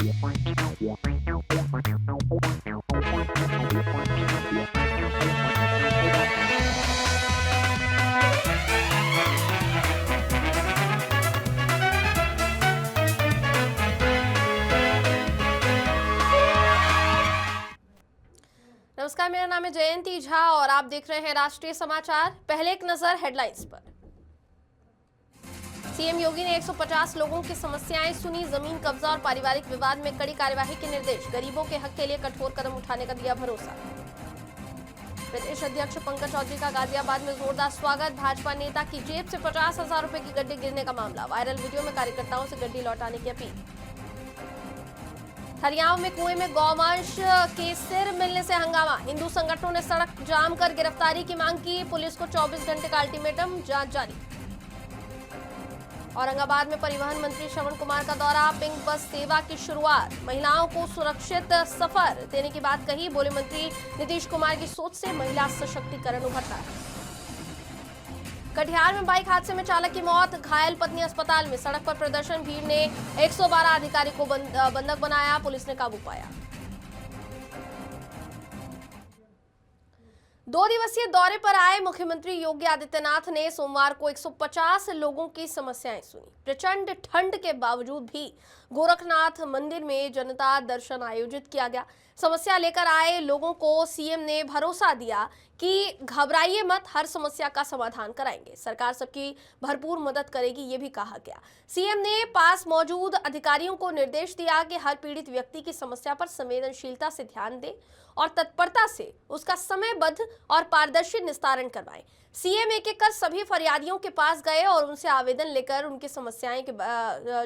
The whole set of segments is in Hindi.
नमस्कार, मेरा नाम है जयंती झा और आप देख रहे हैं राष्ट्रीय समाचार। पहले एक नजर हेडलाइंस पर। सीएम योगी ने 150 लोगों की समस्याएं सुनी, जमीन कब्जा और पारिवारिक विवाद में कड़ी कार्यवाही के निर्देश, गरीबों के हक के लिए कठोर कदम उठाने का दिया भरोसा। प्रदेश अध्यक्ष पंकज चौधरी का गाजियाबाद में जोरदार स्वागत, भाजपा नेता की जेब से 50,000 रुपए की गड्डी गिरने का मामला, वायरल वीडियो में कार्यकर्ताओं से गड्डी लौटाने की अपील। हरियाणा में कुएं में गौवंश के सिर मिलने से हंगामा, हिंदू संगठनों ने सड़क जाम कर गिरफ्तारी की मांग की, पुलिस को 24 घंटे का अल्टीमेटम, जांच जारी। औरंगाबाद में परिवहन मंत्री श्रवण कुमार का दौरा, पिंक बस सेवा की शुरुआत, महिलाओं को सुरक्षित सफर देने की बात कही, बोले मंत्री नीतीश कुमार की सोच से महिला सशक्तिकरण उभरता है। कटिहार में बाइक हादसे में चालक की मौत, घायल पत्नी अस्पताल में, सड़क पर प्रदर्शन, भीड़ ने 112 अधिकारी को बंधक बनाया, पुलिस ने काबू पाया। 2 दिवसीय दौरे पर आए मुख्यमंत्री योगी आदित्यनाथ ने सोमवार को 150 लोगों की समस्याएं सुनी। प्रचंड ठंड के बावजूद भी गोरखनाथ मंदिर में जनता दर्शन आयोजित किया गया। समस्या लेकर आए लोगों को सीएम ने भरोसा दिया कि घबराइए मत, हर समस्या का समाधान कराएंगे, सरकार सबकी भरपूर मदद करेगी, ये भी कहा गया। सीएम ने पास मौजूद अधिकारियों को निर्देश दिया कि हर पीड़ित व्यक्ति की समस्या पर संवेदनशीलता से ध्यान दें और तत्परता से उसका समयबद्ध और पारदर्शी निस्तारण करवाएं। सीएम एक-एक कर सभी फरियादियों के पास गए और उनसे आवेदन लेकर उनकी समस्याएं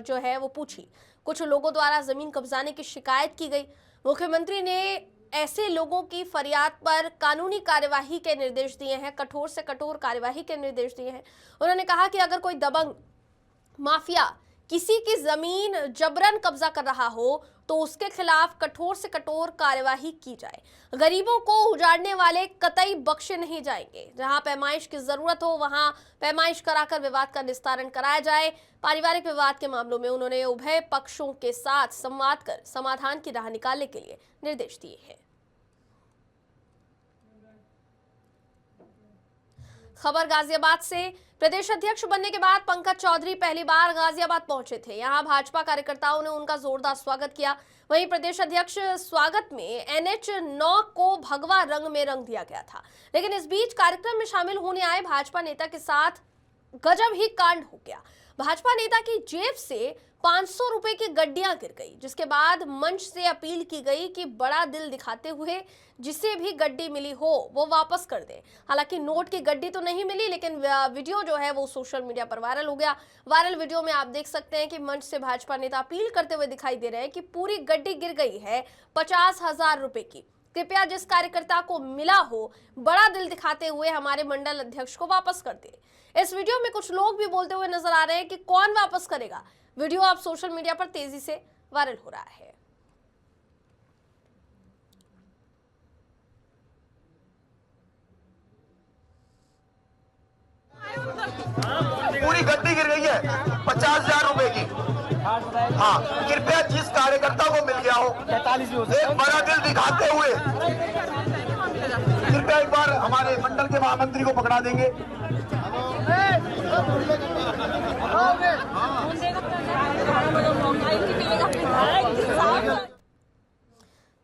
जो है वो पूछी। कुछ लोगों द्वारा जमीन कब्जाने की शिकायत की गई। मुख्यमंत्री ने ऐसे लोगों की फरियाद पर कानूनी कार्यवाही के निर्देश दिए हैं, कठोर से कठोर कार्यवाही के निर्देश दिए हैं। उन्होंने कहा कि अगर कोई दबंग माफिया किसी की जमीन जबरन कब्जा कर रहा हो तो उसके खिलाफ कठोर से कठोर कार्यवाही की जाए। गरीबों को उजाड़ने वाले कतई बख्शे नहीं जाएंगे। जहां पैमाइश की जरूरत हो वहां पैमाइश कराकर विवाद का निस्तारण कराया जाए। पारिवारिक विवाद के मामलों में उन्होंने उभय पक्षों के साथ संवाद कर समाधान की राह निकालने के लिए निर्देश दिए हैं। खबर गाजियाबाद से। प्रदेश अध्यक्ष बनने के बाद पंकज चौधरी पहली बार गाजियाबाद पहुंचे थे। यहां भाजपा कार्यकर्ताओं ने उनका जोरदार स्वागत किया। वहीं प्रदेश अध्यक्ष स्वागत में NH-9 को भगवा रंग में रंग दिया गया था। लेकिन इस बीच कार्यक्रम में शामिल होने आए भाजपा नेता के साथ गजब ही कांड हो गया। भाजपा नेता की जेब से 500 रुपए की गड्डियां गिर गई, जिसके बाद मंच से अपील की गई कि बड़ा दिल दिखाते हुए जिसे भी गड्डी मिली हो वो वापस कर दे। हालांकि नोट की गड्डी तो नहीं मिली, लेकिन वीडियो जो है वो सोशल मीडिया पर वायरल हो गया। वायरल वीडियो में आप देख सकते हैं कि मंच से भाजपा नेता अपील करते हुए दिखाई दे रहे हैं कि पूरी गड्डी गिर गई है 50,000 रुपए की, कृपया जिस कार्यकर्ता को मिला हो बड़ा दिल दिखाते हुए हमारे मंडल अध्यक्ष को वापस कर दे। इस वीडियो में कुछ लोग भी बोलते हुए नजर आ रहे हैं कि कौन वापस करेगा। वीडियो अब सोशल मीडिया पर तेजी से वायरल हो रहा है। पूरी गड्डी गिर गई है 50,000 रुपए की। हाँ, कृपया जिस कार्यकर्ता को मिल गया हो एक बड़ा दिल दिखाते हुए कृपया एक बार हमारे मंडल के महामंत्री को पकड़ा देंगे।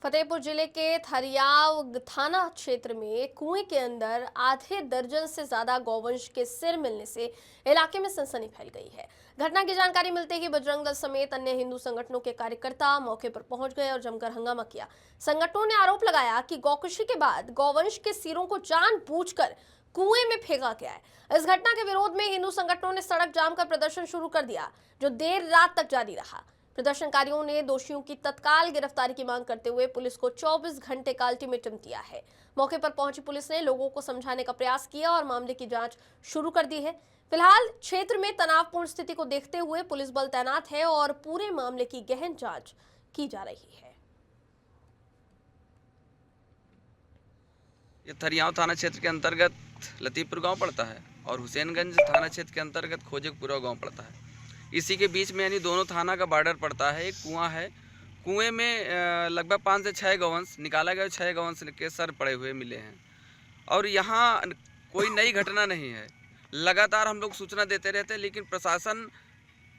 फतेहपुर जिले के थरियाव थाना क्षेत्र में कुएं के अंदर आधे दर्जन से ज्यादा गौवंश के सिर मिलने से इलाके में सनसनी फैल गई है। घटना की जानकारी मिलते ही बजरंग दल समेत अन्य हिंदू संगठनों के कार्यकर्ता मौके पर पहुंच गए और जमकर हंगामा किया। संगठनों ने आरोप लगाया कि गौकशी के बाद गौवंश के सिरों को जानबूझकर कुएं में फेंका गया है। इस घटना के विरोध में हिंदू संगठनों ने सड़क जाम कर प्रदर्शन शुरू कर दिया, जो देर रात तक जारी रहा। प्रदर्शनकारियों ने दोषियों की तत्काल गिरफ्तारी की मांग करते हुए पुलिस को 24 घंटे का अल्टीमेटम दिया है। मौके पर पहुंची पुलिस ने लोगों को समझाने का प्रयास किया और मामले की जांच शुरू कर दी है। फिलहाल क्षेत्र में तनावपूर्ण स्थिति को देखते हुए पुलिस बल तैनात है और पूरे मामले की गहन जांच की जा रही है। ये थरियाव थाना क्षेत्र के अंतर्गत लतीफपुर गांव पड़ता है और हुसैनगंज थाना क्षेत्र के अंतर्गत खोजकपुरा गांव पड़ता है। इसी के बीच में यानी दोनों थाना का बॉर्डर पड़ता है। एक कुआं है, कुएं में लगभग 5 से 6 गौवंश निकाला गया, 6 गौवंश के सर पड़े हुए मिले हैं। और यहाँ कोई नई घटना नहीं है, लगातार हम लोग सूचना देते रहते हैं, लेकिन प्रशासन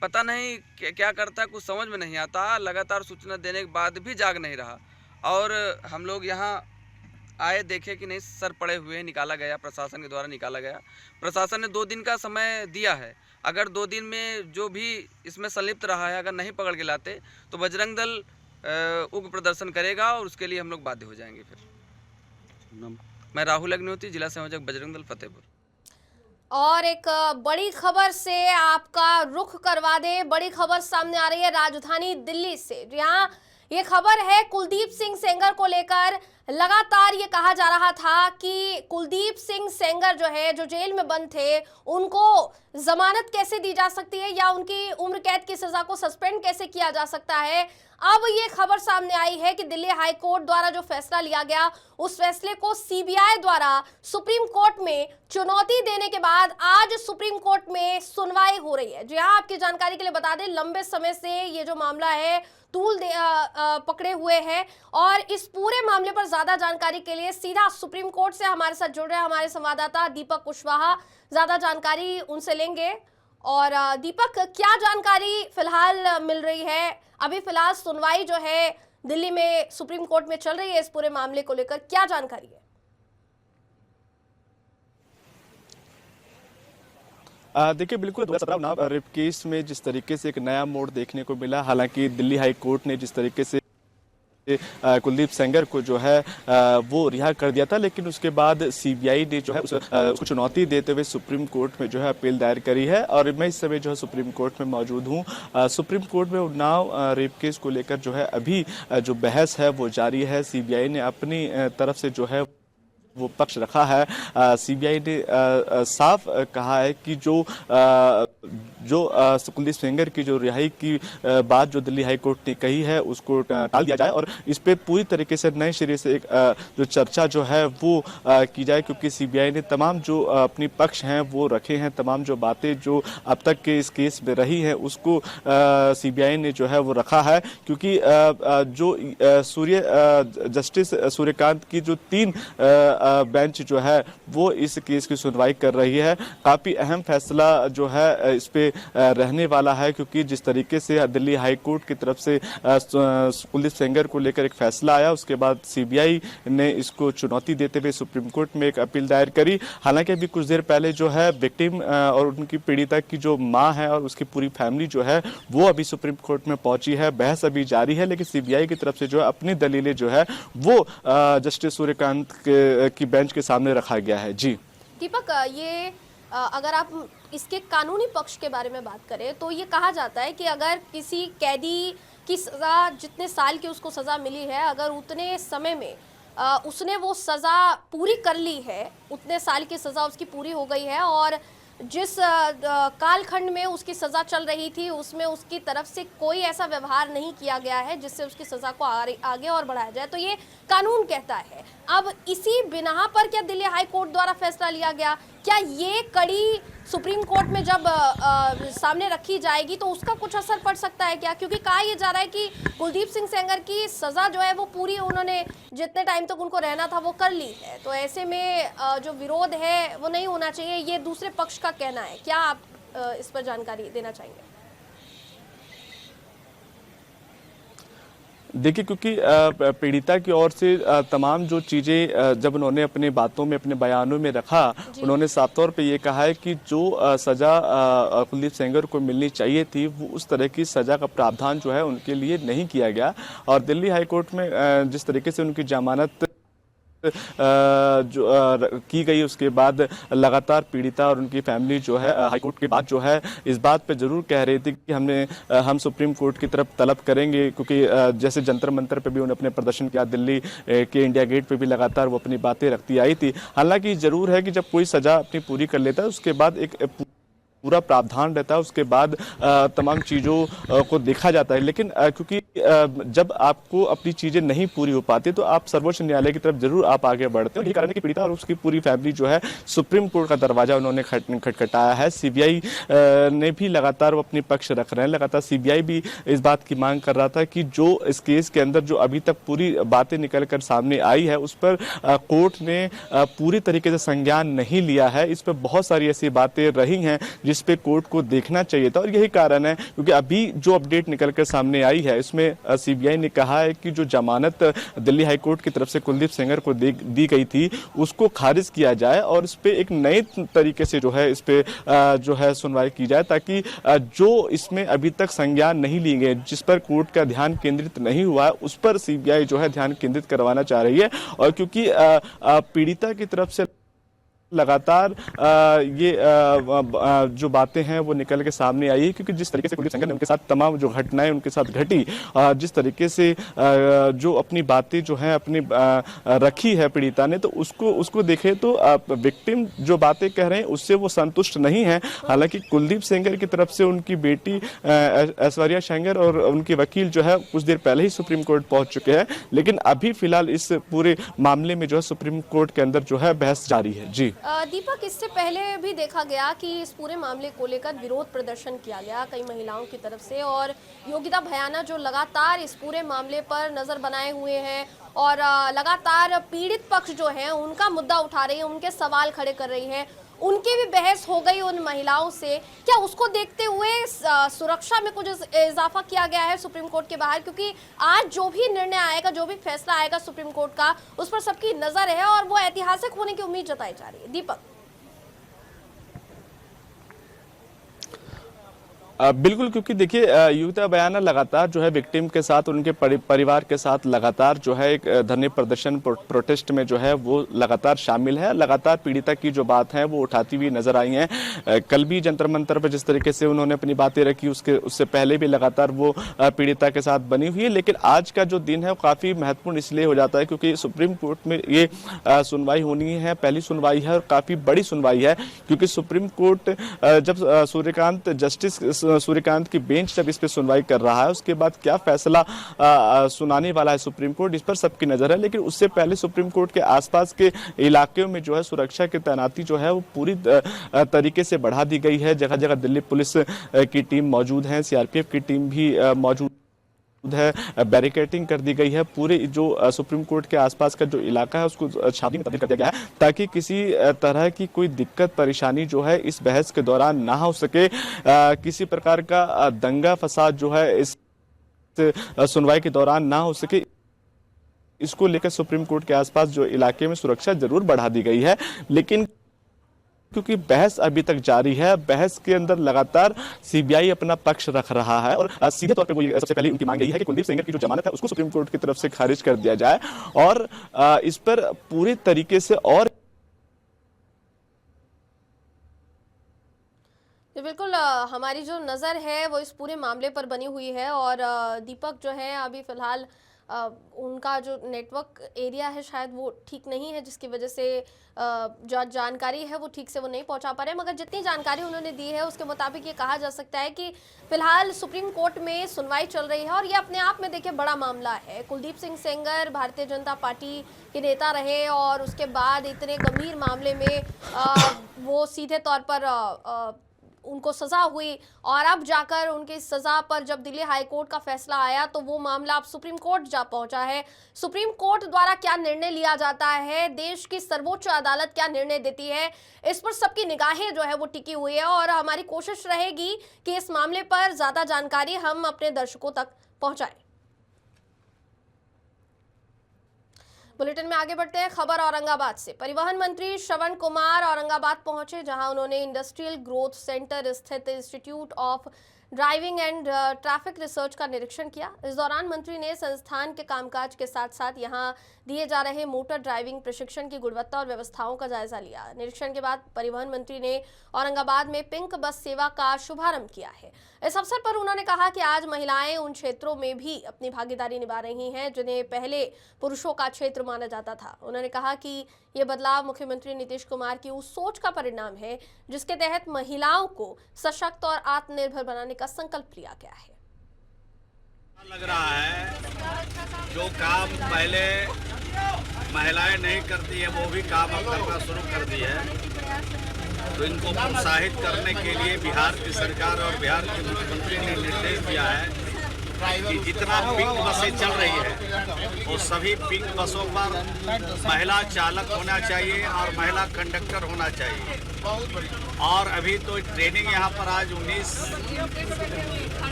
पता नहीं क्या करता है, कुछ समझ में नहीं आता। लगातार सूचना देने के बाद भी जाग नहीं रहा। और हम लोग यहाँ आए, देखे कि नहीं सर पड़े हुए निकाला गया, प्रशासन के द्वारा निकाला गया। प्रशासन ने 2 दिन का समय दिया है। अगर 2 दिन में जो भी इसमें संलिप्त रहा है अगर नहीं पकड़ के लाते तो बजरंग दल उग्र प्रदर्शन करेगा और उसके लिए हम लोग बाध्य हो जाएंगे। फिर मैं राहुल अग्निहोत्री, जिला संयोजक बजरंग दल फतेहपुर। और एक बड़ी खबर से आपका रुख करवा दें। बड़ी खबर सामने आ रही है राजधानी दिल्ली से, जहां ये खबर है कुलदीप सिंह सेंगर को लेकर। लगातार ये कहा जा रहा था कि कुलदीप सिंह सेंगर जो है, जो जेल में बंद थे, उनको जमानत कैसे दी जा सकती है या उनकी उम्र कैद की सजा को सस्पेंड कैसे किया जा सकता है। अब ये खबर सामने आई है कि दिल्ली हाई कोर्ट द्वारा जो फैसला लिया गया, उस फैसले को सीबीआई द्वारा सुप्रीम कोर्ट में चुनौती देने के बाद आज सुप्रीम कोर्ट में सुनवाई हो रही है। जी हाँ, आपकी जानकारी के लिए बता दें, लंबे समय से ये जो मामला है तूल पकड़े हुए हैं। और इस पूरे मामले पर ज्यादा जानकारी के लिए सीधा सुप्रीम कोर्ट से हमारे साथ जुड़ रहे हैं हमारे संवाददाता दीपक कुशवाहा। ज्यादा जानकारी उनसे लेंगे। और दीपक, क्या जानकारी फिलहाल मिल रही है? अभी फिलहाल सुनवाई जो है दिल्ली में सुप्रीम कोर्ट में चल रही है, इस पूरे मामले को लेकर क्या जानकारी है? देखिए, बिल्कुल 2017 उन्नाव रेप केस में जिस तरीके से एक नया मोड़ देखने को मिला, हालांकि दिल्ली हाई कोर्ट ने जिस तरीके से कुलदीप सेंगर को जो है वो रिहा कर दिया था, लेकिन उसके बाद सीबीआई ने जो है उसको चुनौती देते हुए सुप्रीम कोर्ट में जो है अपील दायर करी है। और मैं इस समय जो है सुप्रीम कोर्ट में मौजूद हूँ। सुप्रीम कोर्ट में उन्नाव रेप केस को लेकर जो है अभी जो बहस है वो जारी है। सीबीआई ने अपनी तरफ से जो है वो पक्ष रखा है। सीबीआई ने साफ कहा है कि जो कुलदीप सेंगर की जो रिहाई की बात जो दिल्ली हाई कोर्ट ने कही है उसको टाल दिया जाए और इस पे पूरी तरीके से नए सिरे से एक जो चर्चा जो है वो की जाए, क्योंकि सीबीआई ने तमाम जो अपनी पक्ष हैं वो रखे हैं। तमाम जो बातें जो अब तक के इस केस में रही हैं उसको सीबीआई ने जो है वो रखा है, क्योंकि जो जस्टिस सूर्यकांत की जो 3 बेंच जो है वो इस केस की सुनवाई कर रही है। काफी अहम फैसला जो है इस पे रहने वाला है, क्योंकि जिस तरीके से दिल्ली हाई कोर्ट की तरफ से कुलदीप सेंगर को लेकर एक फैसला आया, उसके बाद सीबीआई ने इसको चुनौती देते हुए सुप्रीम कोर्ट में एक अपील दायर करी। हालांकि अभी कुछ देर पहले जो है विक्टिम और उनकी पीड़िता की जो मां है और उसकी पूरी फैमिली जो है वो अभी सुप्रीम कोर्ट में पहुंची है। बहस अभी जारी है, लेकिन सीबीआई की तरफ से जो है अपनी दलीलें जो है वो जस्टिस सूर्यकांत की बेंच के सामने रखा गया है। जी दीपक, ये अगर आप इसके कानूनी पक्ष के बारे में बात करें तो ये कहा जाता है कि अगर किसी कैदी की सज़ा जितने साल की उसको सज़ा मिली है, अगर उतने समय में उसने वो सज़ा पूरी कर ली है, उतने साल की सज़ा उसकी पूरी हो गई है और जिस कालखंड में उसकी सज़ा चल रही थी उसमें उसकी तरफ से कोई ऐसा व्यवहार नहीं किया गया है जिससे उसकी सज़ा को आगे और बढ़ाया जाए, तो ये कानून कहता है। अब इसी बिना पर क्या दिल्ली हाई कोर्ट द्वारा फैसला लिया गया? क्या ये कड़ी सुप्रीम कोर्ट में जब सामने रखी जाएगी तो उसका कुछ असर पड़ सकता है क्या? क्योंकि कहा यह जा रहा है कि कुलदीप सिंह सेंगर की सज़ा जो है वो पूरी उन्होंने जितने टाइम तक उनको रहना था वो कर ली है, तो ऐसे में जो विरोध है वो नहीं होना चाहिए, ये दूसरे पक्ष का कहना है। क्या आप इस पर जानकारी देना चाहेंगे? देखिए, क्योंकि पीड़िता की ओर से तमाम जो चीज़ें जब उन्होंने अपनी बातों में अपने बयानों में रखा, उन्होंने साफ तौर पे ये कहा है कि जो सज़ा कुलदीप सेंगर को मिलनी चाहिए थी वो उस तरह की सज़ा का प्रावधान जो है उनके लिए नहीं किया गया। और दिल्ली हाई कोर्ट में जिस तरीके से उनकी जमानत जो की गई, उसके बाद लगातार पीड़िता और उनकी फैमिली जो है हाई कोर्ट के बाद जो है इस बात पे जरूर कह रही थी कि हम सुप्रीम कोर्ट की तरफ तलब करेंगे, क्योंकि जैसे जंतर मंतर पे भी उन्होंने अपने प्रदर्शन किया, दिल्ली के इंडिया गेट पे भी लगातार वो अपनी बातें रखती आई थी। हालांकि जरूर है कि जब कोई सजा अपनी पूरी कर लेता है उसके बाद एक पूरा प्रावधान रहता है, उसके बाद तमाम चीज़ों को देखा जाता है। लेकिन क्योंकि जब आपको अपनी चीज़ें नहीं पूरी हो पाती तो आप सर्वोच्च न्यायालय की तरफ जरूर आप आगे बढ़ते हो। यही कारण है कि पीड़िता और उसकी पूरी फैमिली जो है सुप्रीम कोर्ट का दरवाजा उन्होंने खटखटाया है। सीबीआई ने भी लगातार वो अपनी पक्ष रख रहे हैं। लगातार सीबीआई भी इस बात की मांग कर रहा था कि जो इस केस के अंदर जो अभी तक पूरी बातें निकल कर सामने आई है उस पर कोर्ट ने पूरी तरीके से संज्ञान नहीं लिया है। इस पर बहुत सारी ऐसी बातें रही हैं जिस पे कोर्ट को देखना चाहिए था, और यही कारण है क्योंकि अभी जो अपडेट निकल कर सामने आई है इसमें सीबीआई ने कहा है कि जो जमानत दिल्ली हाईकोर्ट की तरफ से कुलदीप सेंगर को दी गई थी उसको खारिज किया जाए और इस पे एक नए तरीके से जो है इस पे जो है सुनवाई की जाए, ताकि जो इसमें अभी तक संज्ञान नहीं लिए गए, जिस पर कोर्ट का ध्यान केंद्रित नहीं हुआ है, उस पर सीबीआई जो है ध्यान केंद्रित करवाना चाह रही है। और क्योंकि पीड़िता की तरफ से लगातार ये जो बातें हैं वो निकल के सामने आई है, क्योंकि जिस तरीके से कुलदीप सेंगर ने उनके साथ तमाम जो घटनाएं उनके साथ घटी, जिस तरीके से जो अपनी बातें जो हैं अपनी रखी है पीड़िता ने, तो उसको देखे तो विक्टिम जो बातें कह रहे हैं उससे वो संतुष्ट नहीं है। हालांकि कुलदीप सेंगर की तरफ से उनकी बेटी ऐश्वर्या सेंगर और उनके वकील जो है कुछ देर पहले ही सुप्रीम कोर्ट पहुंच चुके हैं, लेकिन अभी फिलहाल इस पूरे मामले में जो है सुप्रीम कोर्ट के अंदर जो है बहस जारी है। जी दीपक, इससे पहले भी देखा गया कि इस पूरे मामले को लेकर विरोध प्रदर्शन किया गया कई महिलाओं की तरफ से, और योगिता भयाना जो लगातार इस पूरे मामले पर नजर बनाए हुए हैं और लगातार पीड़ित पक्ष जो है उनका मुद्दा उठा रही है, उनके सवाल खड़े कर रही है, उनकी भी बहस हो गई उन महिलाओं से। क्या उसको देखते हुए सुरक्षा में कुछ इजाफा किया गया है सुप्रीम कोर्ट के बाहर? क्योंकि आज जो भी निर्णय आएगा, जो भी फैसला आएगा सुप्रीम कोर्ट का, उस पर सबकी नजर है और वो ऐतिहासिक होने की उम्मीद जताई जा रही है। दीपक, बिल्कुल, क्योंकि देखिए योगिता भयाना लगातार जो है विक्टिम के साथ, उनके परिवार के साथ लगातार जो है एक धरने प्रदर्शन प्रोटेस्ट में जो है वो लगातार शामिल है। लगातार पीड़िता की जो बात है वो उठाती हुई नजर आई हैं। कल भी जंतर मंतर पर जिस तरीके से उन्होंने अपनी बातें रखी, उससे पहले भी लगातार वो पीड़िता के साथ बनी हुई है। लेकिन आज का जो दिन है वो काफ़ी महत्वपूर्ण इसलिए हो जाता है क्योंकि सुप्रीम कोर्ट में ये सुनवाई होनी है, पहली सुनवाई है और काफ़ी बड़ी सुनवाई है, क्योंकि सुप्रीम कोर्ट जब सूर्यकांत की बेंच जब इस पे सुनवाई कर रहा है, उसके बाद क्या फैसला सुनाने वाला है सुप्रीम कोर्ट, इस पर सबकी नजर है। लेकिन उससे पहले सुप्रीम कोर्ट के आसपास के इलाकों में जो है सुरक्षा की तैनाती जो है वो पूरी तरीके से बढ़ा दी गई है। जगह जगह दिल्ली पुलिस की टीम मौजूद है, सीआरपीएफ की टीम भी मौजूद है, बैरिकेडिंग कर दी गई है। पूरे जो सुप्रीम कोर्ट के आसपास का जो इलाका है उसको छावनी में तब्दील कर दिया गया है, ताकि किसी तरह की कोई दिक्कत परेशानी जो है इस बहस के दौरान ना हो सके। किसी प्रकार का दंगा फसाद जो है इस सुनवाई के दौरान ना हो सके, इसको लेकर सुप्रीम कोर्ट के आसपास जो इलाके में सुरक्षा जरूर बढ़ा दी गई है। लेकिन क्योंकि बहस अभी तक जारी है, बहस के अंदर लगातार सीबीआई अपना पक्ष रख रहा है और सीधे तौर पे वो सबसे पहले उनकी मांग यही है कि कुलदीप सेंगर की जो जमानत है उसको सुप्रीम कोर्ट की तरफ से खारिज कर दिया जाए और इस पर पूरी तरीके से और बिल्कुल हमारी जो नज़र है वो इस पूरे मामले पर बनी हुई है। और दीपक जो है अभी फ़िलहाल उनका जो नेटवर्क एरिया है शायद वो ठीक नहीं है, जिसकी वजह से जो जानकारी है वो ठीक से वो नहीं पहुंचा पा रहे हैं। मगर जितनी जानकारी उन्होंने दी है उसके मुताबिक ये कहा जा सकता है कि फिलहाल सुप्रीम कोर्ट में सुनवाई चल रही है और ये अपने आप में देखिए बड़ा मामला है। कुलदीप सिंह सेंगर भारतीय जनता पार्टी के नेता रहे और उसके बाद इतने गंभीर मामले में वो सीधे तौर पर उनको सजा हुई और अब जाकर उनकी सजा पर जब दिल्ली हाई कोर्ट का फैसला आया तो वो मामला अब सुप्रीम कोर्ट जा पहुंचा है। सुप्रीम कोर्ट द्वारा क्या निर्णय लिया जाता है, देश की सर्वोच्च अदालत क्या निर्णय देती है, इस पर सबकी निगाहें जो है वो टिकी हुई है और हमारी कोशिश रहेगी कि इस मामले पर ज्यादा जानकारी हम अपने दर्शकों तक पहुंचाएं। बुलेटिन में आगे बढ़ते हैं। खबर औरंगाबाद से। परिवहन मंत्री श्रवण कुमार औरंगाबाद पहुंचे, जहां उन्होंने इंडस्ट्रियल ग्रोथ सेंटर स्थित institute of driving and traffic research का निरीक्षण किया। इस दौरान मंत्री ने संस्थान के कामकाज के साथ साथ यहां दिए जा रहे मोटर ड्राइविंग प्रशिक्षण की गुणवत्ता और व्यवस्थाओं का जायजा लिया। निरीक्षण के बाद परिवहन मंत्री ने औरंगाबाद में पिंक बस सेवा का शुभारंभ किया है। इस अवसर पर उन्होंने कहा कि आज महिलाएं उन क्षेत्रों में भी अपनी भागीदारी निभा रही हैं जिन्हें पहले पुरुषों का क्षेत्र माना जाता था। उन्होंने कहा कि ये बदलाव मुख्यमंत्री नीतीश कुमार की उस सोच का परिणाम है जिसके तहत महिलाओं को सशक्त और आत्मनिर्भर बनाने का संकल्प लिया गया है। लग रहा है जो काम पहले महिलाएं नहीं करती है वो भी काम अब करना शुरू कर दी है। तो इनको प्रोत्साहित करने के लिए बिहार की सरकार और बिहार के मुख्यमंत्री ने निर्देश दिया है कि जितना पिंक बसें चल रही है वो सभी पिंक बसों पर महिला चालक होना चाहिए और महिला कंडक्टर होना चाहिए। और अभी तो ट्रेनिंग यहाँ पर आज 19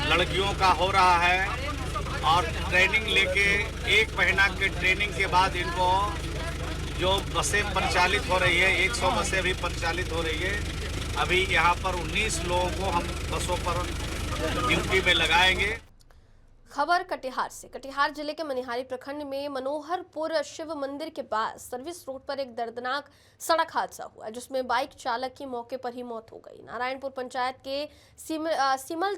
लड़कियों का हो रहा है और ट्रेनिंग लेके 1 महीना के ट्रेनिंग के बाद इनको जो बसें परिचालित हो रही है 100 बसें भी परिचालित हो रही है। अभी यहाँ पर 19 लोगों को हम बसों पर ड्यूटी में लगाएंगे। खबर कटिहार से। कटिहार जिले के मनिहारी प्रखंड में मनोहरपुर शिव मंदिर के पास सर्विस रोड पर एक दर्दनाक सड़क हादसा हुआ जिसमें बाइक चालक की मौके पर ही मौत हो गई। नारायणपुर पंचायत के सिमल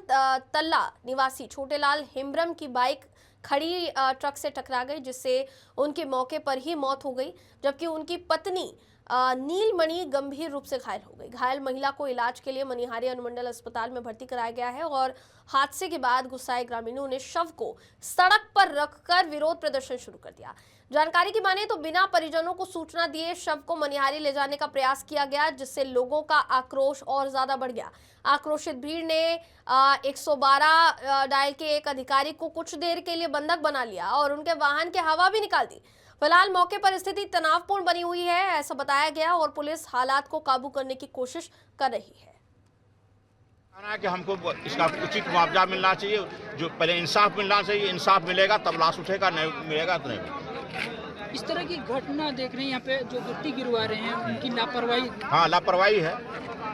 तल्ला निवासी छोटेलाल हेम्ब्रम की बाइक खड़ी ट्रक से टकरा गई जिससे उनके मौके पर ही मौत हो गई, जबकि उनकी पत्नी नीलमणि गंभीर रूप से घायल हो गई। घायल महिला को इलाज के लिए मनिहारी अनुमंडल अस्पताल में भर्ती कराया गया है और हादसे के बाद गुस्साए ग्रामीणों ने शव को सड़क पर रखकर विरोध प्रदर्शन शुरू कर दिया। जानकारी की माने तो बिना परिजनों को सूचना दिए शव को मनिहारी ले जाने का प्रयास किया गया जिससे लोगों का आक्रोश और ज्यादा बढ़ गया। आक्रोशित भीड़ ने 112 डायल के एक अधिकारी को कुछ देर के लिए बंधक बना लिया और उनके वाहन के हवा भी निकाल दी। फिलहाल मौके पर स्थिति तनावपूर्ण बनी हुई है, ऐसा बताया गया और पुलिस हालात को काबू करने की कोशिश कर रही है। कि हमको इसका उचित मुआवजा मिलना चाहिए, जो पहले इंसाफ मिलना चाहिए। इंसाफ मिलेगा तब लाश उठेगा, नहीं मिलेगा तो नहीं। इस तरह की घटना देख रहे हैं यहाँ पे जो गिट्टी गिरवा रहे हैं उनकी लापरवाही। हाँ, लापरवाही है।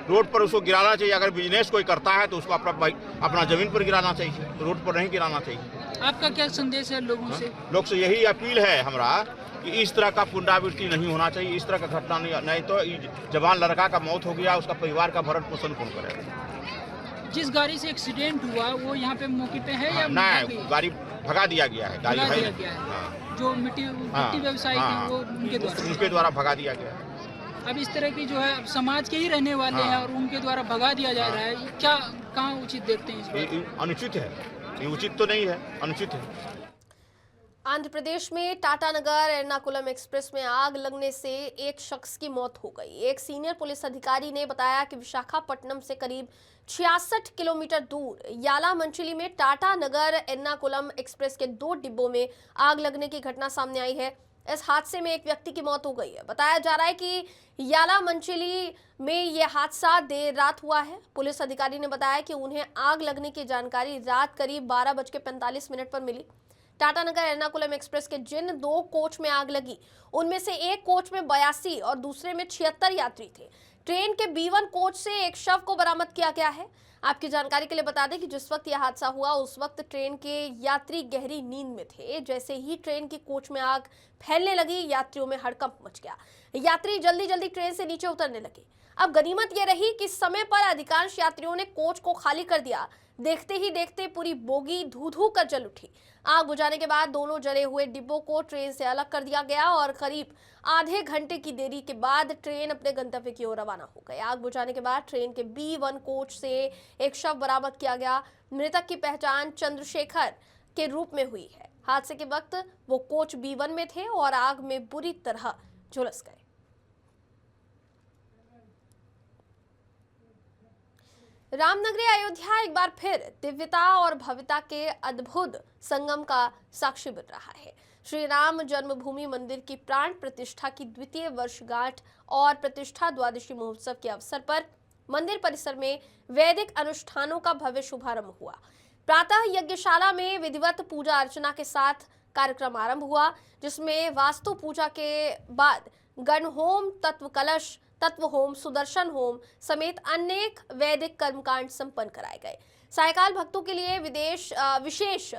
रोड पर उसको गिराना चाहिए। अगर बिजनेस कोई करता है तो उसको अपना जमीन पर गिराना चाहिए, रोड पर नहीं गिराना चाहिए। आपका क्या संदेश है लोगों से? लोग से यही अपील है हमारा कि इस तरह का पुनरावृत्ति नहीं होना चाहिए। इस तरह का घटना नहीं तो जवान लड़का का मौत हो गया, उसका परिवार का भरण पोषण कौन करेगा? जिस गाड़ी से एक्सीडेंट हुआ वो यहाँ पे मौके पे है या नहीं? गाड़ी भगा दिया गया है। गाड़ी भगा दिया गया है। हाँ। जो मिट्टी व्यवसायी थे वो उनके द्वारा भगा दिया गया है। अब इस तरह की जो है समाज के ही रहने वाले हैं और उनके द्वारा भगा दिया जा रहा है, क्या कहाँ उचित देखते हैं? अनुचित है, ये उचित तो नहीं है, अनुचित है। आंध्र प्रदेश में टाटानगर एर्नाकुलम एक्सप्रेस में आग लगने से एक शख्स की मौत हो गई। एक सीनियर पुलिस अधिकारी ने बताया कि विशाखापट्टनम से करीब 66 किलोमीटर दूर यालामंचिली में टाटानगर एर्नाकुलम एक्सप्रेस के 2 डिब्बों में आग लगने की घटना सामने आई है। इस हादसे में एक व्यक्ति की मौत हो गई है। बताया जा रहा है कि यालामंचिली में यह हादसा देर रात हुआ है। पुलिस अधिकारी ने बताया कि उन्हें आग लगने की जानकारी रात करीब 12:45 पर मिली। टाटानगर एर्नाकुलम एक्सप्रेस के जिन 2 कोच में आग लगी उनमें से एक कोच में 82 और दूसरे में 76 यात्री थे। ट्रेन के B1 कोच से एक शव को बरामद किया गया है। आपकी जानकारी के लिए बता दें कि जिस वक्त यह हादसा हुआ उस वक्त ट्रेन के यात्री गहरी नींद में थे। जैसे ही ट्रेन की कोच में आग फैलने लगी यात्रियों में हड़कंप मच गया। यात्री जल्दी जल्दी ट्रेन से नीचे उतरने लगे। अब गनीमत यह रही कि समय पर अधिकांश यात्रियों ने कोच को खाली कर दिया। देखते ही देखते पूरी बोगी धू-धू कर जल उठी। आग बुझाने के बाद दोनों जले हुए डिब्बों को ट्रेन से अलग कर दिया गया और करीब आधे घंटे की देरी के बाद ट्रेन अपने गंतव्य की ओर रवाना हो गई। आग बुझाने के बाद ट्रेन के B1 कोच से एक शव बरामद किया गया। मृतक की पहचान चंद्रशेखर के रूप में हुई है। हादसे के वक्त वो कोच B1 में थे और आग में बुरी तरह झुलस गए। रामनगरी अयोध्या एक बार फिर दिव्यता और भव्यता के अद्भुत संगम का साक्षी बन रहा है। श्री राम जन्मभूमि मंदिर की प्राण प्रतिष्ठा की 2वीं वर्षगांठ और प्रतिष्ठा द्वादशी महोत्सव के अवसर पर मंदिर परिसर में वैदिक अनुष्ठानों का भव्य शुभारंभ हुआ। प्रातः यज्ञशाला में विधिवत पूजा अर्चना के साथ कार्यक्रम आरंभ हुआ, जिसमें वास्तु पूजा के बाद गण होम, तत्व कलश, तत्व होम, सुदर्शन होम समेत अनेक वैदिक कर्मकांड संपन्न कराए गए। सायकाल भक्तों के लिए विशेष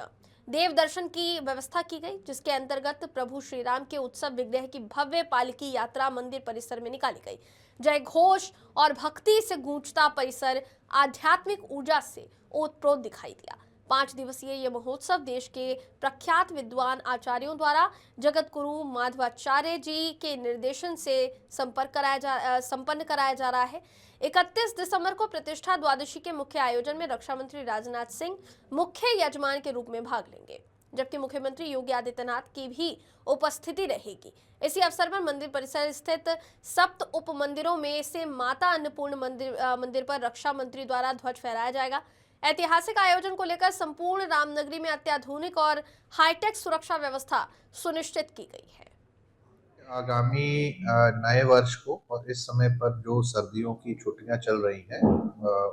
देव दर्शन की व्यवस्था की गई, जिसके अंतर्गत प्रभु श्री राम के उत्सव विग्रह की भव्य पालकी यात्रा मंदिर परिसर में निकाली गई। जय घोष और भक्ति से गूंजता परिसर आध्यात्मिक ऊर्जा से ओतप्रोत दिखाई दिया। 5 दिवसीय ये महोत्सव देश के प्रख्यात विद्वान आचार्यों द्वारा जगत गुरु माधवाचार्य जी के निर्देशन से संपन्न कराया जा रहा है। 31 दिसंबर को प्रतिष्ठा द्वादशी के मुख्य आयोजन में रक्षा मंत्री राजनाथ सिंह मुख्य यजमान के रूप में भाग लेंगे, जबकि मुख्यमंत्री योगी आदित्यनाथ की भी उपस्थिति रहेगी। इसी अवसर पर मंदिर परिसर स्थित सप्त उप मंदिरों में से माता अन्नपूर्ण मंदिर पर रक्षा मंत्री द्वारा ध्वज फहराया जाएगा। ऐतिहासिक आयोजन को लेकर संपूर्ण रामनगरी में अत्याधुनिक और हाईटेक सुरक्षा व्यवस्था सुनिश्चित की गई है। आगामी नए वर्ष को और इस समय पर जो सर्दियों की छुट्टियां चल रही हैं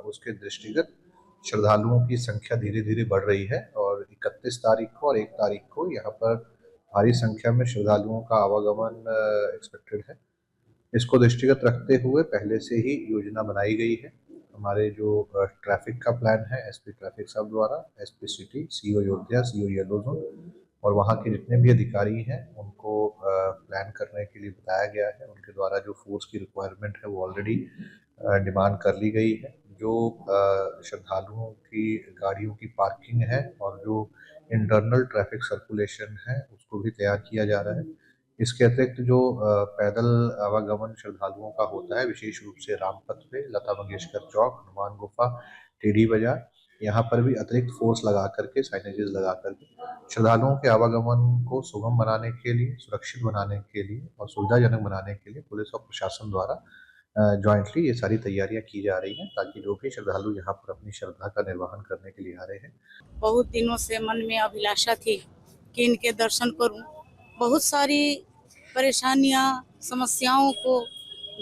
उसके दृष्टिगत श्रद्धालुओं की संख्या धीरे धीरे बढ़ रही है और 31 तारीख को और 1 तारीख को यहाँ पर भारी संख्या में श्रद्धालुओं का आवागमन एक्सपेक्टेड है। इसको दृष्टिगत रखते हुए पहले से ही योजना बनाई गई है। हमारे जो ट्रैफिक का प्लान है एसपी ट्रैफिक साहब द्वारा, SP city, CO Ayodhya, CO yellow zone और वहाँ के जितने भी अधिकारी हैं उनको प्लान करने के लिए बताया गया है। उनके द्वारा जो फोर्स की रिक्वायरमेंट है वो ऑलरेडी डिमांड कर ली गई है। जो श्रद्धालुओं की गाड़ियों की पार्किंग है और जो इंटरनल ट्रैफिक सर्कुलेशन है उसको भी तैयार किया जा रहा है। इसके अतिरिक्त जो पैदल आवागमन श्रद्धालुओं का होता है विशेष रूप से रामपथ पे, लता मंगेशकर चौक, हनुमान गुफा, टेढ़ी बाजार, यहाँ पर भी अतिरिक्त फोर्स लगा करके, साइनेजेस लगा करके श्रद्धालुओं के आवागमन को सुगम बनाने के लिए, सुरक्षित बनाने के लिए और सुविधाजनक बनाने के लिए पुलिस और प्रशासन द्वारा जॉइंटली ये सारी तैयारियां की जा रही हैं ताकि जो भी श्रद्धालु यहाँ पर अपनी श्रद्धा का निर्वहन करने के लिए आ रहे हैं। बहुत दिनों से मन में अभिलाषा थी कि इनके दर्शन करूं। बहुत सारी परेशानियां, समस्याओं को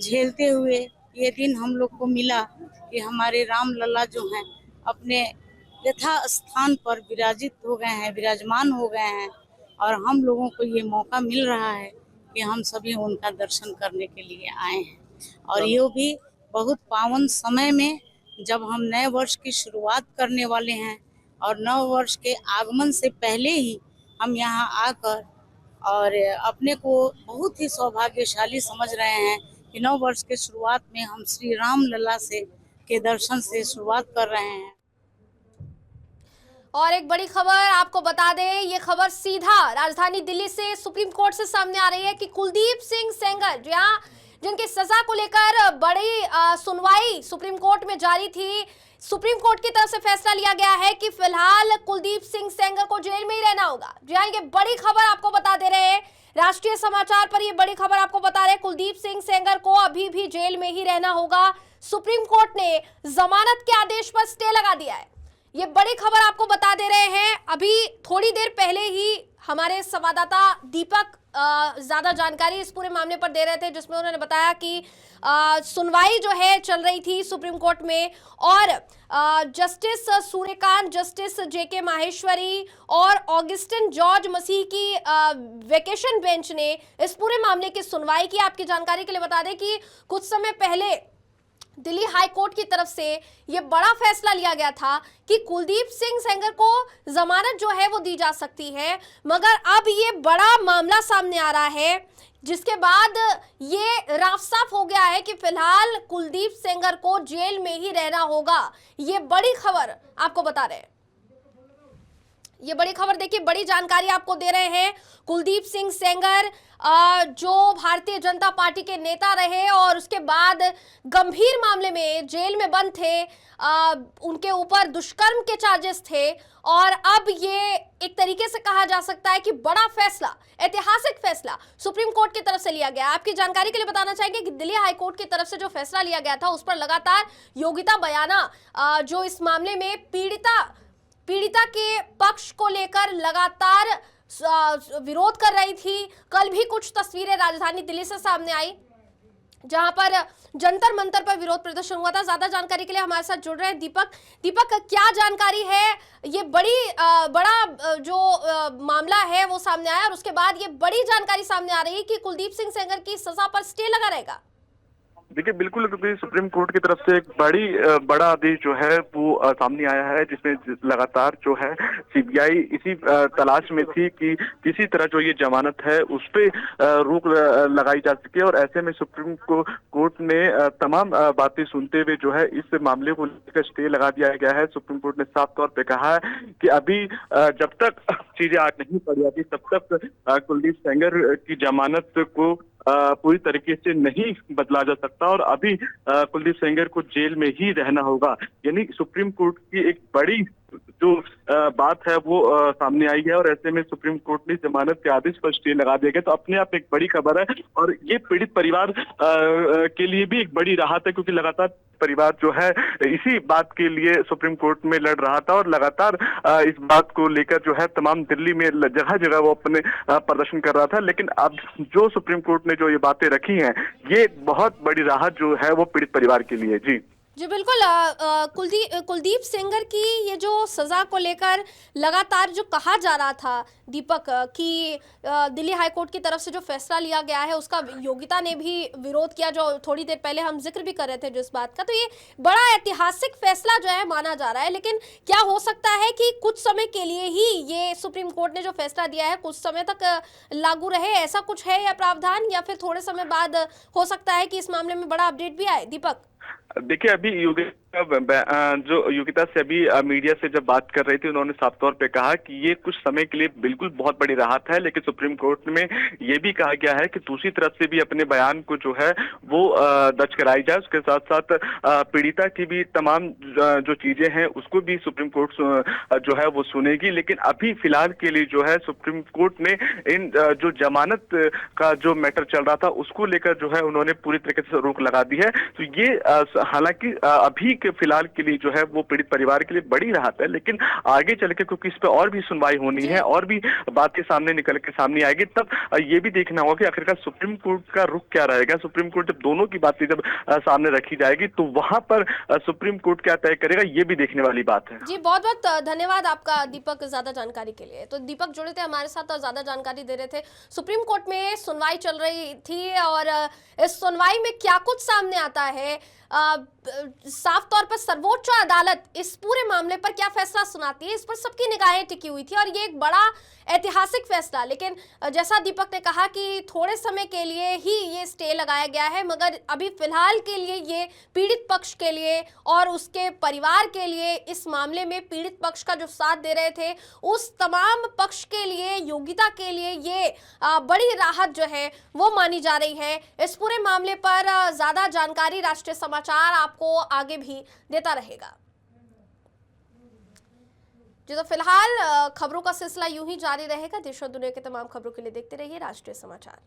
झेलते हुए ये दिन हम लोग को मिला कि हमारे राम लला जो हैं अपने यथा स्थान पर विराजित हो गए हैं, विराजमान हो गए हैं और हम लोगों को ये मौका मिल रहा है कि हम सभी उनका दर्शन करने के लिए आए हैं। और ये भी बहुत पावन समय में जब हम नए वर्ष की शुरुआत करने वाले हैं और नव वर्ष के आगमन से पहले ही हम यहाँ आकर और अपने को बहुत ही सौभाग्यशाली समझ रहे हैं कि नव वर्ष के शुरुआत में हम श्री राम लला से के दर्शन से शुरुआत कर रहे हैं। और एक बड़ी खबर आपको बता दें, ये खबर सीधा राजधानी दिल्ली से सुप्रीम कोर्ट से सामने आ रही है कि कुलदीप सिंह सेंगर जिनकी सजा को लेकर बड़ी सुनवाई सुप्रीम कोर्ट में जारी थी, सुप्रीम कोर्ट की तरफ से फैसला लिया गया है कि फिलहाल कुलदीप सिंह सेंगर को जेल में ही रहना होगा। जी हाँ, ये बड़ी खबर आपको बता दे रहे हैं, राष्ट्रीय समाचार पर ये बड़ी खबर आपको बता रहे हैं, कुलदीप सिंह सेंगर को अभी भी जेल में ही रहना होगा। सुप्रीम कोर्ट ने जमानत के आदेश पर स्टे लगा दिया है। ये बड़ी खबर आपको बता दे रहे हैं। अभी थोड़ी देर पहले ही हमारे संवाददाता दीपक ज्यादा जानकारी इस पूरे मामले पर दे रहे थे, जिसमें उन्होंने बताया कि सुनवाई जो है चल रही थी सुप्रीम कोर्ट में और जस्टिस सूर्यकांत, जस्टिस जेके माहेश्वरी और ऑगस्टिन जॉर्ज मसीह की वेकेशन बेंच ने इस पूरे मामले की सुनवाई की। आपकी जानकारी के लिए बता दें कि कुछ समय पहले दिल्ली हाई कोर्ट की तरफ से यह बड़ा फैसला लिया गया था कि कुलदीप सिंह सेंगर को जमानत जो है वो दी जा सकती है, मगर अब ये बड़ा मामला सामने आ रहा है जिसके बाद ये राफ साफ हो गया है कि फिलहाल कुलदीप सेंगर को जेल में ही रहना होगा। ये बड़ी खबर आपको बता रहे हैं, ये बड़ी खबर देखिए, बड़ी जानकारी आपको दे रहे हैं। कुलदीप सिंह सेंगर जो भारतीय जनता पार्टी के नेता रहे और उसके बाद गंभीर मामले में जेल में बंद थे, उनके ऊपर दुष्कर्म के चार्जेस थे और अब ये एक तरीके से कहा जा सकता है कि बड़ा फैसला, ऐतिहासिक फैसला सुप्रीम कोर्ट की तरफ से लिया गया। आपकी जानकारी के लिए बताना चाहेंगे कि दिल्ली हाई कोर्ट की तरफ से जो फैसला लिया गया था उस पर लगातार योगिता बयाना जो इस मामले में पीड़िता के पक्ष को लेकर लगातार विरोध कर रही थी। कल भी कुछ तस्वीरें राजधानी दिल्ली से सामने आई जहां पर जंतर मंतर पर विरोध प्रदर्शन हुआ था। ज्यादा जानकारी के लिए हमारे साथ जुड़ रहे हैं दीपक। क्या जानकारी है, ये बड़ा जो मामला है वो सामने आया और उसके बाद ये बड़ी जानकारी सामने आ रही है कि कुलदीप सिंह सेंगर की सजा पर स्टे लगा रहेगा। देखिए बिल्कुल, क्योंकि सुप्रीम कोर्ट की तरफ से एक बड़ा आदेश जो है वो सामने आया है, जिसमें लगातार जो है सीबीआई इसी तलाश में थी कि किसी तरह जो ये जमानत है उस पे रोक लगाई जा सके। और ऐसे में सुप्रीम कोर्ट ने तमाम बातें सुनते हुए जो है इस मामले को लेकर स्टे लगा दिया गया है। सुप्रीम कोर्ट ने साफ तौर पे कहा है कि अभी जब तक चीजें आगे नहीं बढ़ जाती तब तक कुलदीप सेंगर की जमानत को पूरी तरीके से नहीं बदला जा सकता और अभी कुलदीप सेंगर को जेल में ही रहना होगा। यानी सुप्रीम कोर्ट की एक बड़ी जो बात है वो सामने आई है और ऐसे में सुप्रीम कोर्ट ने जमानत के आदेश पर स्टे लगा दिया गया, तो अपने आप एक बड़ी खबर है और ये पीड़ित परिवार के लिए भी एक बड़ी राहत है, क्योंकि लगातार परिवार जो है इसी बात के लिए सुप्रीम कोर्ट में लड़ रहा था और लगातार इस बात को लेकर जो है तमाम दिल्ली में जगह जगह वो अपने प्रदर्शन कर रहा था। लेकिन अब जो सुप्रीम कोर्ट ने जो ये बातें रखी हैं, ये बहुत बड़ी राहत जो है वो पीड़ित परिवार के लिए। जी बिल्कुल। कुलदीप सेंगर की ये जो सजा को लेकर लगातार जो कहा जा रहा था दीपक कि दिल्ली हाई कोर्ट की तरफ से जो फैसला लिया गया है उसका योगिता ने भी विरोध किया, जो थोड़ी देर पहले हम जिक्र भी कर रहे थे जिस बात का, तो ये बड़ा ऐतिहासिक फैसला जो है माना जा रहा है। लेकिन क्या हो सकता है कि कुछ समय के लिए ही ये सुप्रीम कोर्ट ने जो फैसला दिया है कुछ समय तक लागू रहे, ऐसा कुछ है या प्रावधान, या फिर थोड़े समय बाद हो सकता है कि इस मामले में बड़ा अपडेट भी आए? दीपक देखिए, अभी योगिता से अभी मीडिया से जब बात कर रही थी उन्होंने साफ तौर पे कहा कि ये कुछ समय के लिए बिल्कुल बहुत बड़ी राहत है, लेकिन सुप्रीम कोर्ट में ये भी कहा गया है कि दूसरी तरफ से भी अपने बयान को जो है वो दर्ज कराई जाए। उसके साथ साथ पीड़िता की भी तमाम जो चीजें हैं उसको भी सुप्रीम कोर्ट जो है वो सुनेगी। लेकिन अभी फिलहाल के लिए जो है सुप्रीम कोर्ट ने इन जो जमानत का जो मैटर चल रहा था उसको लेकर जो है उन्होंने पूरी तरीके से रोक लगा दी है। तो ये हालांकि अभी के फिलहाल के लिए जो है वो पीड़ित परिवार के लिए बड़ी राहत है, लेकिन आगे चल के क्योंकि इस पे और भी सुनवाई होनी है और भी बातें सामने निकल के सामने आएगी, तब ये भी देखना होगा कि आखिरकार सुप्रीम कोर्ट का रुख क्या रहेगा। सुप्रीम कोर्ट जब दोनों की बातें जब सामने रखी जाएगी तो वहां पर सुप्रीम कोर्ट क्या तय करेगा ये भी देखने वाली बात है। जी बहुत बहुत धन्यवाद आपका दीपक, ज्यादा जानकारी के लिए। तो दीपक जुड़े थे हमारे साथ और ज्यादा जानकारी दे रहे थे। सुप्रीम कोर्ट में सुनवाई चल रही थी और इस सुनवाई में क्या कुछ सामने आता है, साफ तौर पर सर्वोच्च अदालत इस पूरे मामले पर क्या फैसला सुनाती है, इस पर सबकी निगाहें टिकी हुई थी और ये एक बड़ा ऐतिहासिक फैसला। लेकिन जैसा दीपक ने कहा कि थोड़े समय के लिए ही ये स्टे लगाया गया है, मगर अभी फिलहाल के लिए ये पीड़ित पक्ष के लिए और उसके परिवार के लिए, इस मामले में पीड़ित पक्ष का जो साथ दे रहे थे उस तमाम पक्ष के लिए, योगिता के लिए ये बड़ी राहत जो है वो मानी जा रही है। इस पूरे मामले पर ज्यादा जानकारी राष्ट्रीय समाचार आपको आगे भी देता रहेगा। जी तो फिलहाल खबरों का सिलसिला यूं ही जारी रहेगा। देश और दुनिया के तमाम खबरों के लिए देखते रहिए राष्ट्रीय समाचार।